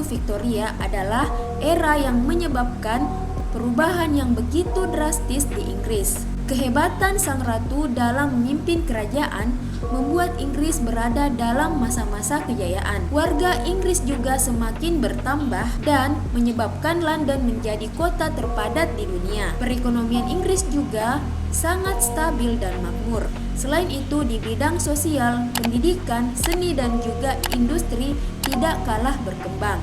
Victoria adalah era yang menyebabkan perubahan yang begitu drastis di Inggris. Kehebatan sang ratu dalam memimpin kerajaan membuat Inggris berada dalam masa-masa kejayaan. Warga Inggris juga semakin bertambah dan menyebabkan London menjadi kota terpadat di dunia. Perekonomian Inggris juga sangat stabil dan makmur. Selain itu, di bidang sosial, pendidikan, seni dan juga industri tidak kalah berkembang.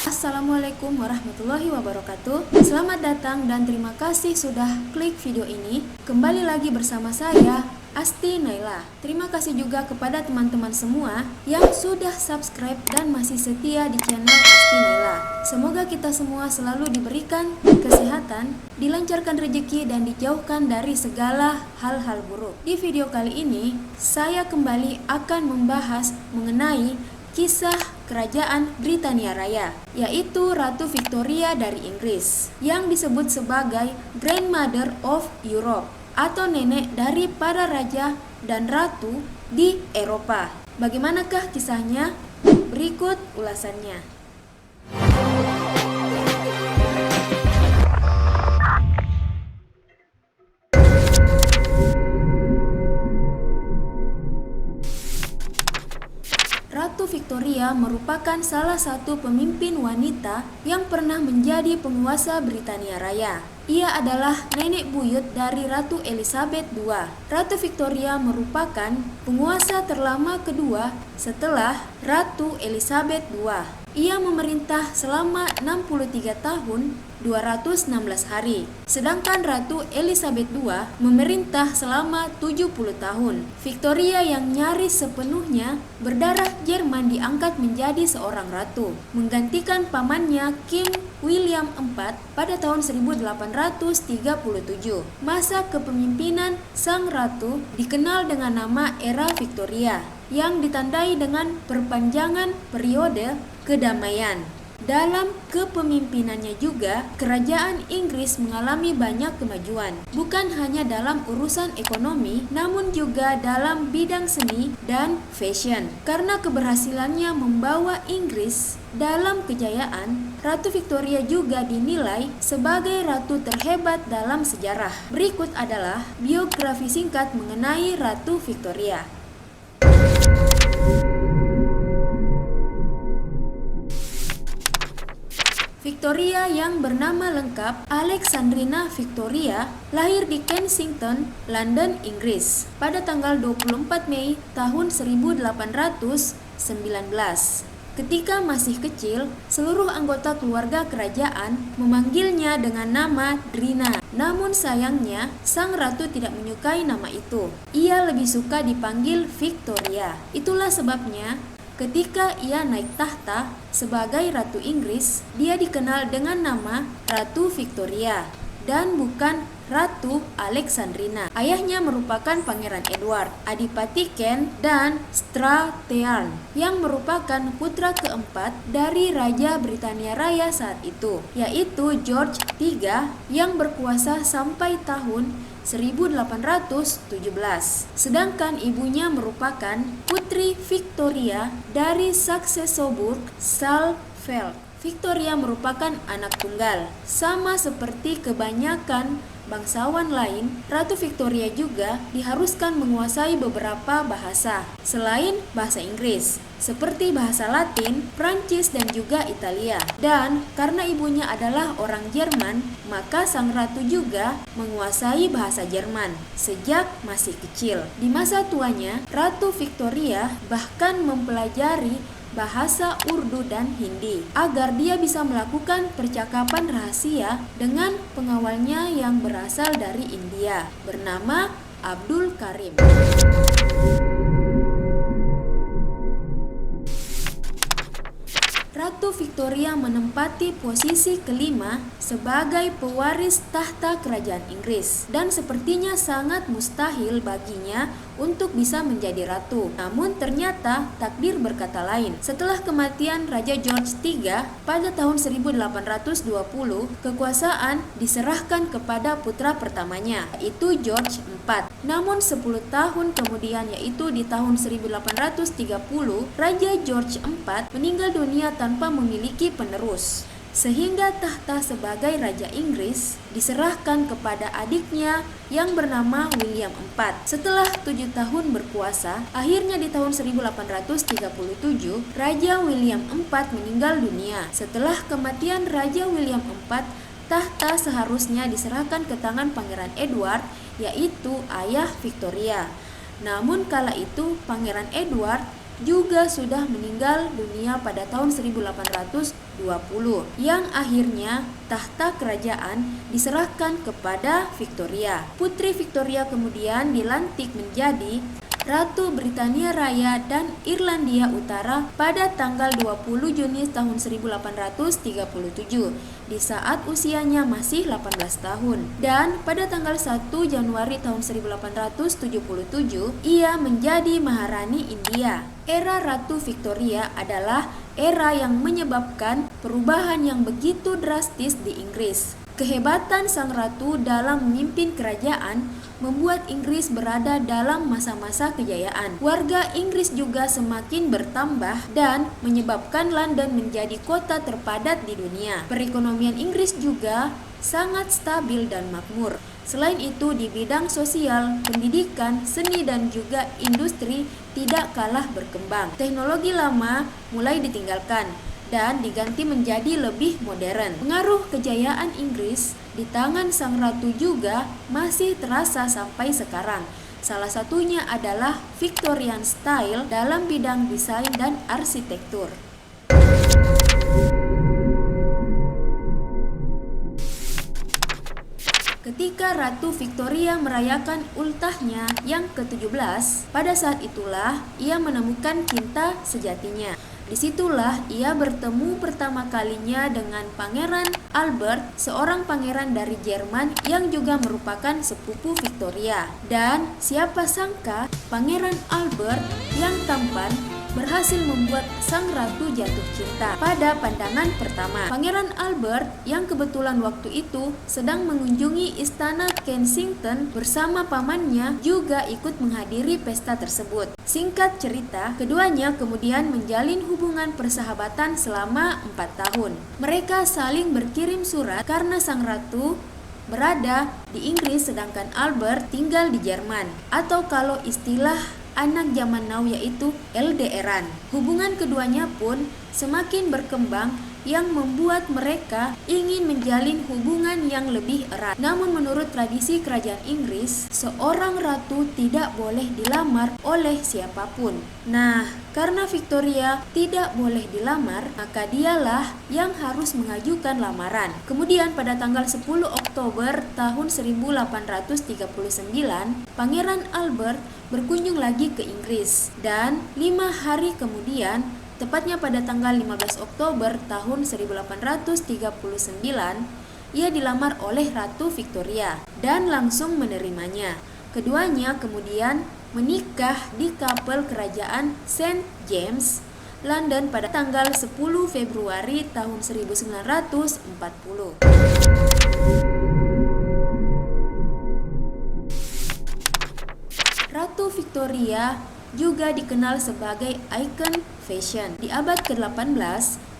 Assalamualaikum warahmatullahi wabarakatuh. Selamat datang dan terima kasih sudah klik video ini. Kembali lagi bersama saya, Asti Naila. Terima kasih juga kepada teman-teman semua yang sudah subscribe dan masih setia di channel Asti Naila. Semoga kita semua selalu diberikan kesehatan, dilancarkan rezeki dan dijauhkan dari segala hal-hal buruk. Di video kali ini, saya kembali akan membahas mengenai kisah kerajaan Britania Raya, yaitu Ratu Victoria dari Inggris, yang disebut sebagai Grandmother of Europe atau nenek dari para raja dan ratu di Eropa. Bagaimanakah kisahnya? Berikut ulasannya. Ratu Victoria merupakan salah satu pemimpin wanita yang pernah menjadi penguasa Britania Raya. Ia adalah nenek buyut dari Ratu Elizabeth II. Ratu Victoria merupakan penguasa terlama kedua setelah Ratu Elizabeth II. Ia memerintah selama 63 tahun 216 hari. Sedangkan Ratu Elizabeth II memerintah selama 70 tahun. Victoria yang nyaris sepenuhnya berdarah Jerman diangkat menjadi seorang ratu, menggantikan pamannya King William IV pada tahun 1837. Masa kepemimpinan sang ratu dikenal dengan nama Era Victoria, yang ditandai dengan perpanjangan periode kedamaian. Dalam kepemimpinannya juga, kerajaan Inggris mengalami banyak kemajuan, bukan hanya dalam urusan ekonomi, namun juga dalam bidang seni dan fashion. Karena keberhasilannya membawa Inggris dalam kejayaan, Ratu Victoria juga dinilai sebagai ratu terhebat dalam sejarah. Berikut adalah biografi singkat mengenai Ratu Victoria. Victoria yang bernama lengkap Alexandrina Victoria lahir di Kensington, London, Inggris pada tanggal 24 Mei tahun 1819. Ketika masih kecil, seluruh anggota keluarga kerajaan memanggilnya dengan nama Drina. Namun sayangnya, sang ratu tidak menyukai nama itu. Ia lebih suka dipanggil Victoria. Itulah sebabnya ketika ia naik tahta sebagai Ratu Inggris, dia dikenal dengan nama Ratu Victoria dan bukan Ratu Alexandrina. Ayahnya merupakan Pangeran Edward, Adipati Kent dan Strathearn, yang merupakan putra keempat dari Raja Britania Raya saat itu, yaitu George III yang berkuasa sampai tahun 1817. Sedangkan ibunya merupakan Putri Victoria dari Saxe-Coburg-Saalfeld. Victoria merupakan anak tunggal. Sama seperti kebanyakan bangsawan lain, Ratu Victoria juga diharuskan menguasai beberapa bahasa selain bahasa Inggris, seperti bahasa Latin, Prancis, dan juga Italia. Dan karena ibunya adalah orang Jerman, maka sang ratu juga menguasai bahasa Jerman sejak masih kecil. Di masa tuanya, Ratu Victoria bahkan mempelajari bahasa Urdu dan Hindi agar dia bisa melakukan percakapan rahasia dengan pengawalnya yang berasal dari India bernama Abdul Karim. Ratu Ratu Victoria menempati posisi kelima sebagai pewaris tahta kerajaan Inggris dan sepertinya sangat mustahil baginya untuk bisa menjadi ratu. Namun ternyata takdir berkata lain. Setelah kematian Raja George III pada tahun 1820, kekuasaan diserahkan kepada putra pertamanya, yaitu George IV. Namun 10 tahun kemudian, yaitu di tahun 1830, Raja George IV meninggal dunia tanpa memiliki penerus, sehingga tahta sebagai Raja Inggris diserahkan kepada adiknya yang bernama William IV. Setelah 7 tahun berkuasa, akhirnya di tahun 1837, Raja William IV meninggal dunia. Setelah kematian Raja William IV, tahta seharusnya diserahkan ke tangan Pangeran Edward, yaitu ayah Victoria. Namun kala itu Pangeran Edward juga sudah meninggal dunia pada tahun 1820, yang akhirnya tahta kerajaan diserahkan kepada Victoria. Putri Victoria kemudian dilantik menjadi Ratu Britania Raya dan Irlandia Utara pada tanggal 20 Juni tahun 1837 di saat usianya masih 18 tahun. Dan pada tanggal 1 Januari tahun 1877 ia menjadi Maharani India. Era Ratu Victoria adalah era yang menyebabkan perubahan yang begitu drastis di Inggris. Kehebatan sang ratu dalam memimpin kerajaan membuat Inggris berada dalam masa-masa kejayaan. Warga Inggris juga semakin bertambah dan menyebabkan London menjadi kota terpadat di dunia. Perekonomian Inggris juga sangat stabil dan makmur. Selain itu, di bidang sosial, pendidikan, seni, dan juga industri tidak kalah berkembang. Teknologi lama mulai ditinggalkan dan diganti menjadi lebih modern. Pengaruh kejayaan Inggris di tangan sang ratu juga masih terasa sampai sekarang. Salah satunya adalah Victorian style dalam bidang desain dan arsitektur. Ketika Ratu Victoria merayakan ultahnya yang ke-17, pada saat itulah ia menemukan cinta sejatinya. Disitulah ia bertemu pertama kalinya dengan Pangeran Albert, seorang pangeran dari Jerman yang juga merupakan sepupu Victoria. Dan siapa sangka Pangeran Albert yang tampan berhasil membuat sang ratu jatuh cinta pada pandangan pertama. Pangeran Albert yang kebetulan waktu itu sedang mengunjungi istana Kensington bersama pamannya juga ikut menghadiri pesta tersebut. Singkat cerita, keduanya kemudian menjalin hubungan persahabatan selama 4 tahun. Mereka saling berkirim surat karena sang ratu berada di Inggris sedangkan Albert tinggal di Jerman, atau kalau istilah anak zaman now yaitu LDRan. Hubungan keduanya pun semakin berkembang yang membuat mereka ingin menjalin hubungan yang lebih erat. Namun menurut tradisi kerajaan Inggris, seorang ratu tidak boleh dilamar oleh siapapun. Nah, karena Victoria tidak boleh dilamar, maka dialah yang harus mengajukan lamaran. Kemudian pada tanggal 10 Oktober tahun 1839, Pangeran Albert berkunjung lagi ke Inggris. Dan 5 hari kemudian, tepatnya pada tanggal 15 Oktober tahun 1839, ia dilamar oleh Ratu Victoria dan langsung menerimanya. Keduanya kemudian menikah di kapel kerajaan St. James, London pada tanggal 10 Februari tahun 1940. Ratu Victoria juga dikenal sebagai ikon fashion. Di abad ke-18,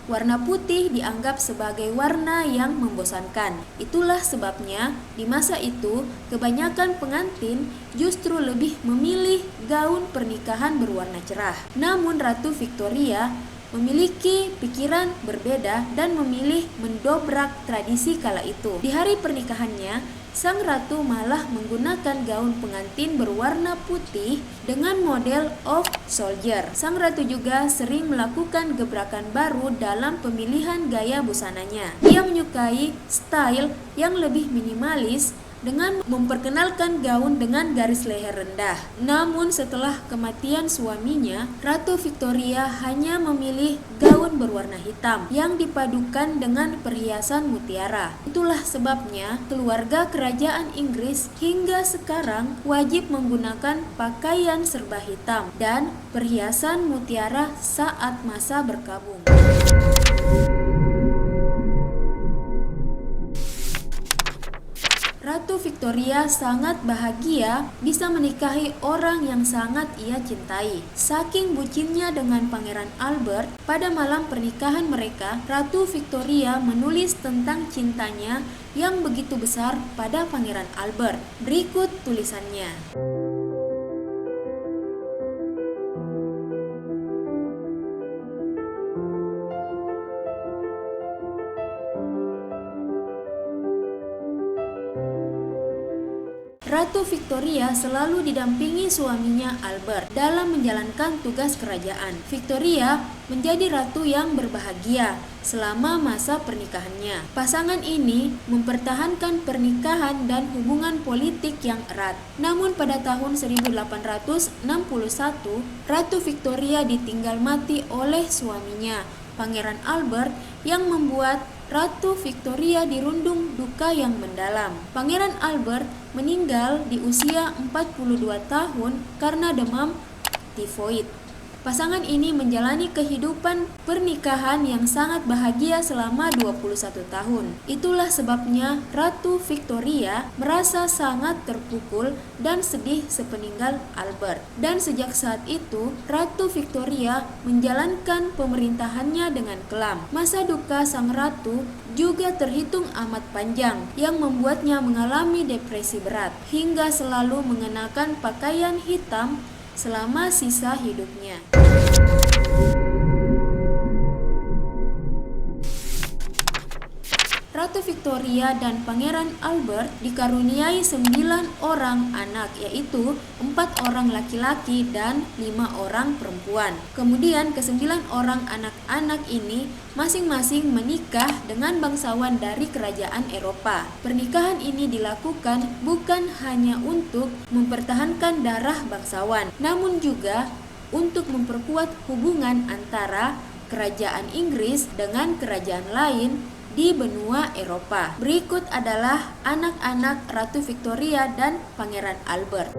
warna putih dianggap sebagai warna yang membosankan. Itulah sebabnya di masa itu kebanyakan pengantin justru lebih memilih gaun pernikahan berwarna cerah. Namun Ratu Victoria memiliki pikiran berbeda dan memilih mendobrak tradisi kala itu. Di hari pernikahannya, sang ratu malah menggunakan gaun pengantin berwarna putih dengan model of soldier. Sang ratu juga sering melakukan gebrakan baru dalam pemilihan gaya busananya. Ia menyukai style yang lebih minimalis dengan memperkenalkan gaun dengan garis leher rendah. Namun setelah kematian suaminya, Ratu Victoria hanya memilih gaun berwarna hitam yang dipadukan dengan perhiasan mutiara. Itulah sebabnya keluarga kerajaan Inggris hingga sekarang wajib menggunakan pakaian serba hitam dan perhiasan mutiara saat masa berkabung. Ratu Victoria sangat bahagia bisa menikahi orang yang sangat ia cintai. Saking bucinnya dengan Pangeran Albert, pada malam pernikahan mereka, Ratu Victoria menulis tentang cintanya yang begitu besar pada Pangeran Albert. Berikut tulisannya. Ratu Victoria selalu didampingi suaminya Albert dalam menjalankan tugas kerajaan. Victoria menjadi ratu yang berbahagia selama masa pernikahannya. Pasangan ini mempertahankan pernikahan dan hubungan politik yang erat. Namun pada tahun 1861, Ratu Victoria ditinggal mati oleh suaminya, Pangeran Albert, yang membuat Ratu Victoria dirundung duka yang mendalam. Pangeran Albert meninggal di usia 42 tahun karena demam tifoid. Pasangan ini menjalani kehidupan pernikahan yang sangat bahagia selama 21 tahun. Itulah sebabnya Ratu Victoria merasa sangat terpukul dan sedih sepeninggal Albert. Dan sejak saat itu, Ratu Victoria menjalankan pemerintahannya dengan kelam. Masa duka sang ratu juga terhitung amat panjang, yang membuatnya mengalami depresi berat, hingga selalu mengenakan pakaian hitam selama sisa hidupnya. Ratu Victoria dan Pangeran Albert dikaruniai 9 orang anak, yaitu 4 orang laki-laki dan 5 orang perempuan. Kemudian ke-9 orang anak-anak ini masing-masing menikah dengan bangsawan dari kerajaan Eropa. Pernikahan ini dilakukan bukan hanya untuk mempertahankan darah bangsawan, namun juga untuk memperkuat hubungan antara kerajaan Inggris dengan kerajaan lain di benua Eropa. Berikut adalah anak-anak Ratu Victoria dan Pangeran Albert.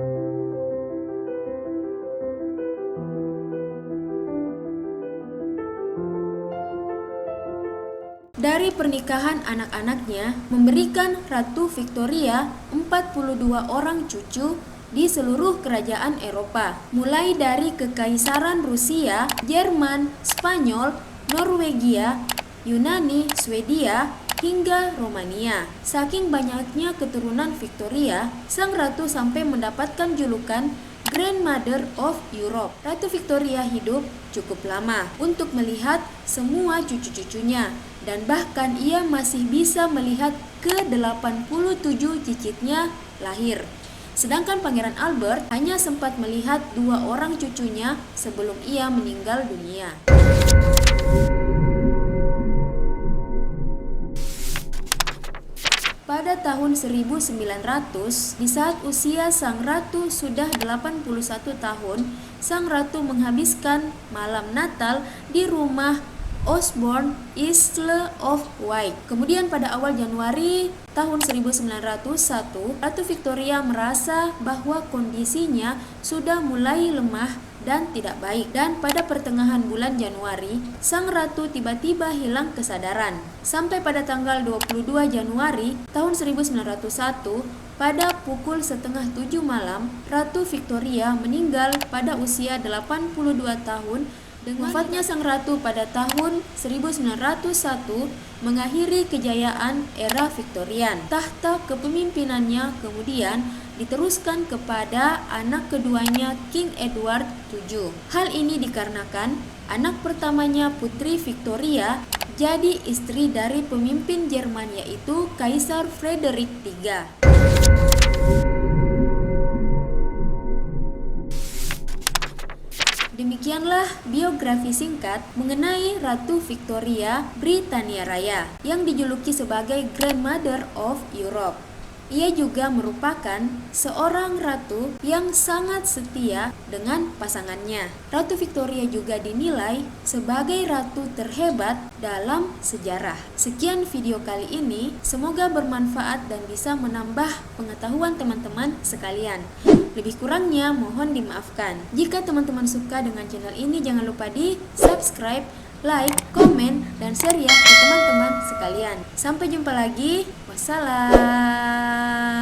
Dari pernikahan anak-anaknya memberikan Ratu Victoria 42 orang cucu di seluruh kerajaan Eropa, mulai dari Kekaisaran Rusia, Jerman, Spanyol, Norwegia, Yunani, Swedia, hingga Romania. Saking banyaknya keturunan Victoria, sang ratu sampai mendapatkan julukan Grandmother of Europe. Ratu Victoria hidup cukup lama untuk melihat semua cucu-cucunya, dan bahkan ia masih bisa melihat ke-87 cicitnya lahir. Sedangkan Pangeran Albert hanya sempat melihat 2 orang cucunya sebelum ia meninggal dunia. Pada tahun 1900, di saat usia sang ratu sudah 81 tahun, sang ratu menghabiskan malam Natal di rumah Osborne, Isle of Wight. Kemudian pada awal Januari tahun 1901, Ratu Victoria merasa bahwa kondisinya sudah mulai lemah dan tidak baik, dan pada pertengahan bulan Januari sang ratu tiba-tiba hilang kesadaran. Sampai pada tanggal 22 Januari tahun 1901 pada pukul 6:30 malam, Ratu Victoria meninggal pada usia 82 tahun. Dengan wafatnya sang ratu pada tahun 1901 mengakhiri kejayaan era Victorian. Tahta kepemimpinannya kemudian diteruskan kepada anak keduanya, King Edward VII. Hal ini dikarenakan anak pertamanya, Putri Victoria, jadi istri dari pemimpin Jerman, yaitu Kaisar Frederick III. Demikianlah biografi singkat mengenai Ratu Victoria Britania Raya yang dijuluki sebagai Grandmother of Europe. Ia juga merupakan seorang ratu yang sangat setia dengan pasangannya. Ratu Victoria juga dinilai sebagai ratu terhebat dalam sejarah. Sekian video kali ini, semoga bermanfaat dan bisa menambah pengetahuan teman-teman sekalian. Lebih kurangnya mohon dimaafkan. Jika teman-teman suka dengan channel ini, jangan lupa di subscribe, like, komen, dan share ya ke teman-teman sekalian. Sampai jumpa lagi. Wassalam.